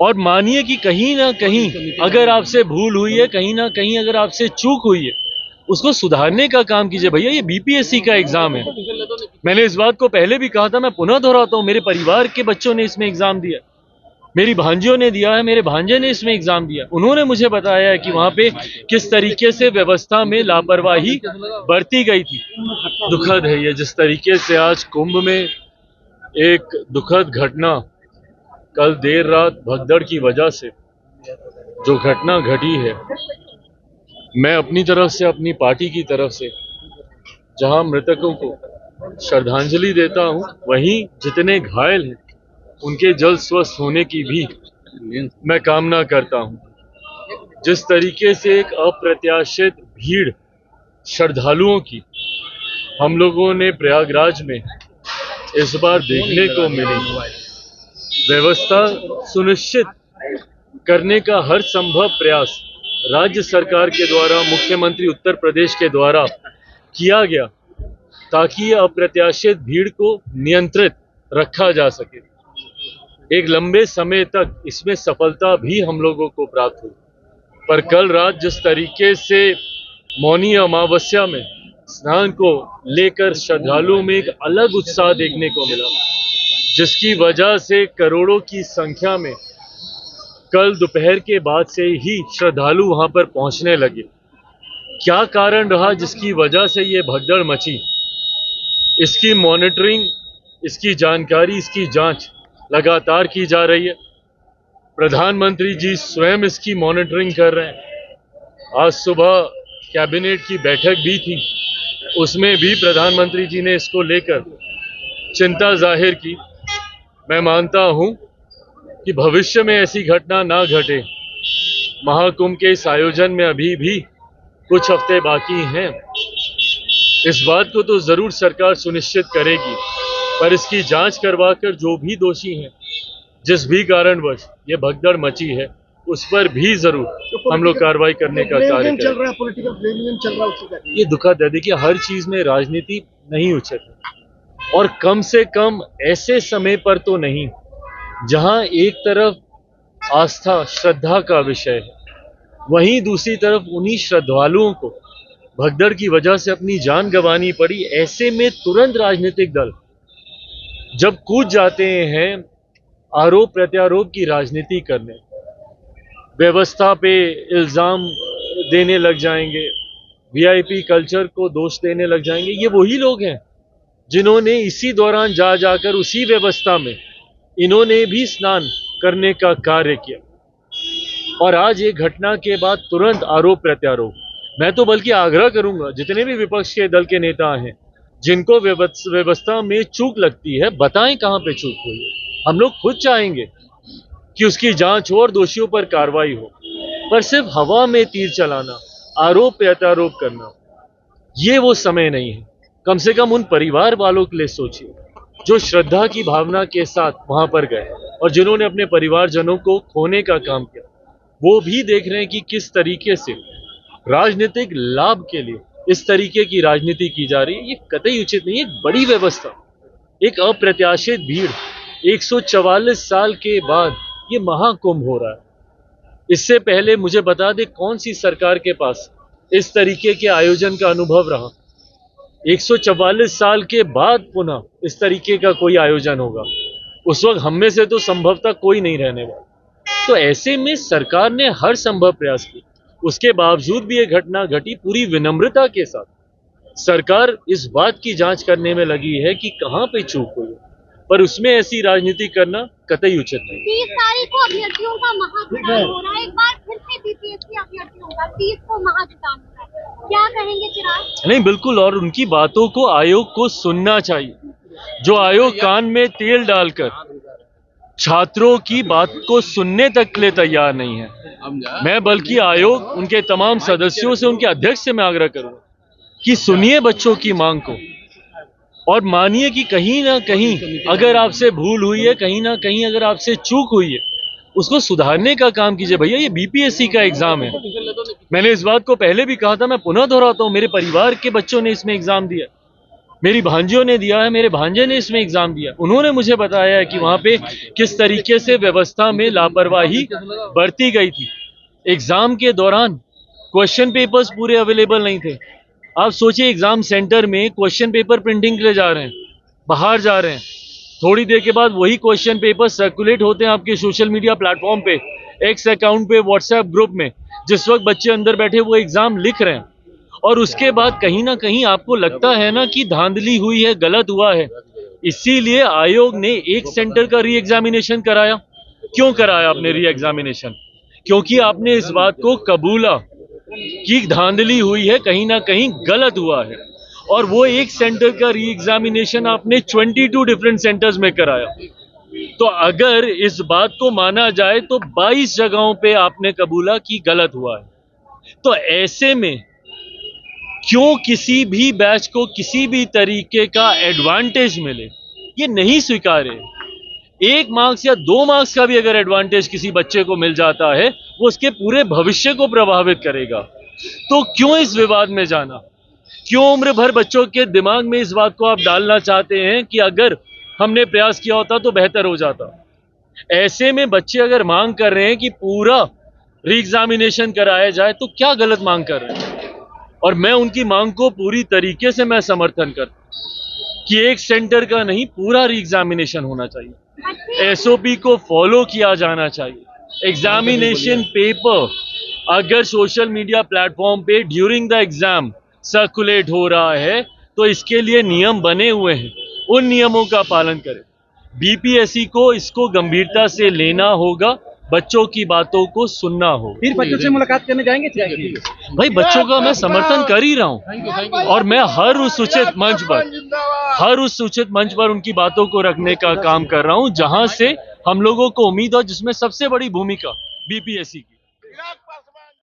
और मानिए कि कहीं ना कहीं अगर आपसे भूल हुई है, कहीं ना कहीं अगर आपसे चूक हुई है, उसको सुधारने का काम कीजिए। भैया ये बीपीएससी का एग्जाम है। मैंने इस बात को पहले भी कहा था, मैं पुनः दोहराता हूं, मेरे परिवार के बच्चों ने इसमें एग्जाम दिया, मेरी भांजियों ने दिया है, मेरे भांजे ने इसमें एग्जाम दिया। उन्होंने मुझे बताया है कि वहां पे किस तरीके से व्यवस्था में लापरवाही बरती गई थी। दुखद है ये, जिस तरीके से आज कुंभ में एक दुखद घटना, कल देर रात भगदड़ की वजह से जो घटना घटी है, मैं अपनी तरफ से, अपनी पार्टी की तरफ से जहां मृतकों को श्रद्धांजलि देता हूं, वहीं जितने घायल हैं उनके जल्द स्वस्थ होने की भी मैं कामना करता हूं। जिस तरीके से एक अप्रत्याशित भीड़ श्रद्धालुओं की हम लोगों ने प्रयागराज में इस बार देखने को मिली, व्यवस्था सुनिश्चित करने का हर संभव प्रयास राज्य सरकार के द्वारा, मुख्यमंत्री उत्तर प्रदेश के द्वारा किया गया, ताकि ये अप्रत्याशित भीड़ को नियंत्रित रखा जा सके। एक लंबे समय तक इसमें सफलता भी हम लोगों को प्राप्त हुई, पर कल रात जिस तरीके से मौनी अमावस्या में स्नान को लेकर श्रद्धालुओं में एक अलग उत्साह देखने को मिला, जिसकी वजह से करोड़ों की संख्या में कल दोपहर के बाद से ही श्रद्धालु वहां पर पहुंचने लगे। क्या कारण रहा जिसकी वजह से ये भगदड़ मची, इसकी मॉनिटरिंग, इसकी जानकारी, इसकी जांच लगातार की जा रही है। प्रधानमंत्री जी स्वयं इसकी मॉनिटरिंग कर रहे हैं। आज सुबह कैबिनेट की बैठक भी थी, उसमें भी प्रधानमंत्री जी ने इसको लेकर चिंता जाहिर की। मैं मानता हूं कि भविष्य में ऐसी घटना ना घटे। महाकुंभ के इस आयोजन में अभी भी कुछ हफ्ते बाकी हैं, इस बात को तो जरूर सरकार सुनिश्चित करेगी, पर इसकी जांच करवाकर जो भी दोषी हैं, जिस भी कारणवश ये भगदड़ मची है, उस पर भी जरूर हम लोग कार्रवाई करने का कार्य करें। पॉलिटिकल ब्लेमिंग चल रहा है, ये दुखद है। देखिए, हर चीज में राजनीति नहीं उचित है, और कम से कम ऐसे समय पर तो नहीं जहां एक तरफ आस्था, श्रद्धा का विषय है, वहीं दूसरी तरफ उन्हीं श्रद्धालुओं को भगदड़ की वजह से अपनी जान गंवानी पड़ी। ऐसे में तुरंत राजनीतिक दल जब कूद जाते हैं आरोप प्रत्यारोप की राजनीति करने, व्यवस्था पे इल्जाम देने लग जाएंगे, वीआईपी कल्चर को दोष देने लग जाएंगे, ये वही लोग हैं जिन्होंने इसी दौरान जाकर उसी व्यवस्था में इन्होंने भी स्नान करने का कार्य किया, और आज ये घटना के बाद तुरंत आरोप प्रत्यारोप। मैं तो बल्कि आग्रह करूंगा, जितने भी विपक्ष के दल के नेता हैं, जिनको व्यवस्था में चूक लगती है, बताएं कहां पे चूक हुई है। हम लोग खुद चाहेंगे कि उसकी जांच हो और दोषियों पर कार्रवाई हो, पर सिर्फ हवा में तीर चलाना, आरोप प्रत्यारोप करना, ये वो समय नहीं है। कम से कम उन परिवार वालों के लिए सोचिए जो श्रद्धा की भावना के साथ वहां पर गए और जिन्होंने अपने परिवारजनों को खोने का काम किया। वो भी देख रहे हैं कि किस तरीके से राजनीतिक लाभ के लिए इस तरीके की राजनीति की जा रही है। ये कतई उचित नहीं है। एक बड़ी व्यवस्था, एक अप्रत्याशित भीड़, 144 साल के बाद ये महाकुंभ हो रहा है। इससे पहले मुझे बता दे, कौन सी सरकार के पास इस तरीके के आयोजन का अनुभव रहा? 144 साल के बाद पुनः इस तरीके का कोई आयोजन होगा, उस वक्त हम में से तो संभवतः कोई नहीं रहने वाला। तो ऐसे में सरकार ने हर संभव प्रयास किया, उसके बावजूद भी ये घटना घटी। पूरी विनम्रता के साथ सरकार इस बात की जांच करने में लगी है कि कहां पे चूक हुई है, पर उसमें ऐसी राजनीति करना कतई उचित नहीं। 30 तारीख को अभ्यर्थियों का महाचुनाव हो रहा है, एक बार फिर से बीपीएससी अभ्यर्थियों का 30 को महाचुनाव हो रहा है, क्या कहेंगे चिराग? नहीं, बिल्कुल, और उनकी बातों को आयोग को सुनना चाहिए। जो आयोग कान में तेल डालकर छात्रों की बात को सुनने तक के लिए तैयार नहीं है, मैं बल्कि आयोग, उनके तमाम सदस्यों से, उनके अध्यक्ष से मैं आग्रह करूंगा कि सुनिए बच्चों की मांग को, और मानिए कि कहीं ना कहीं अगर आपसे भूल हुई है, कहीं ना कहीं अगर आपसे चूक हुई है, उसको सुधारने का काम कीजिए। भैया ये बीपीएससी का एग्जाम है। मैंने इस बात को पहले भी कहा था, मैं पुनः दोहराता हूं, मेरे परिवार के बच्चों ने इसमें एग्जाम दिया, मेरी भांजियों ने दिया है, मेरे भांजे ने इसमें एग्जाम दिया, उन्होंने मुझे बताया है कि वहां पे किस तरीके से व्यवस्था में लापरवाही बरती गई थी। एग्जाम के दौरान क्वेश्चन पेपर्स पूरे अवेलेबल नहीं थे। आप सोचिए, एग्जाम सेंटर में क्वेश्चन पेपर प्रिंटिंग के लिए जा रहे हैं, बाहर जा रहे हैं, थोड़ी देर के बाद वही क्वेश्चन पेपर सर्कुलेट होते हैं आपके सोशल मीडिया प्लेटफॉर्म पे, एक्स अकाउंट पे, व्हाट्सएप ग्रुप में, जिस वक्त बच्चे अंदर बैठे वो एग्जाम लिख रहे हैं। और उसके बाद कहीं ना कहीं आपको लगता है ना कि धांधली हुई है, गलत हुआ है, इसीलिए आयोग ने एक सेंटर का री एग्जामिनेशन कराया। क्यों कराया आपने री एग्जामिनेशन? क्योंकि आपने इस बात को कबूला कि धांधली हुई है, कहीं ना कहीं गलत हुआ है, और वो एक सेंटर का री एग्जामिनेशन आपने 22 डिफरेंट सेंटर्स में कराया। तो अगर इस बात को माना जाए तो 22 जगहों पे आपने कबूला कि गलत हुआ है। तो ऐसे में क्यों किसी भी बैच को किसी भी तरीके का एडवांटेज मिले, ये नहीं स्वीकार्य है। 1 मार्क्स या 2 मार्क्स का भी अगर एडवांटेज किसी बच्चे को मिल जाता है, वो उसके पूरे भविष्य को प्रभावित करेगा। तो क्यों इस विवाद में जाना? क्यों उम्र भर बच्चों के दिमाग में इस बात को आप डालना चाहते हैं कि अगर हमने प्रयास किया होता तो बेहतर हो जाता? ऐसे में बच्चे अगर मांग कर रहे हैं कि पूरा री एग्जामिनेशन कराया जाए, तो क्या गलत मांग कर रहे हैं? और मैं उनकी मांग को पूरी तरीके से मैं समर्थन करता हूं कि एक सेंटर का नहीं, पूरा री एग्जामिनेशन होना चाहिए, एसओपी को फॉलो किया जाना चाहिए। एग्जामिनेशन पेपर अगर सोशल मीडिया प्लेटफॉर्म पे ड्यूरिंग द एग्जाम सर्कुलेट हो रहा है तो इसके लिए नियम बने हुए हैं, उन नियमों का पालन करें। बीपीएससी को इसको गंभीरता से लेना होगा, बच्चों की बातों को सुनना होगा। फिर बच्चों से मुलाकात करने जाएंगे? भाई बच्चों का मैं समर्थन कर ही रहा हूं, और मैं हर उस उचित मंच पर उनकी बातों को रखने का काम कर रहा हूं जहां से हम लोगों को उम्मीद हो, जिसमें सबसे बड़ी भूमिका बीपीएससी की।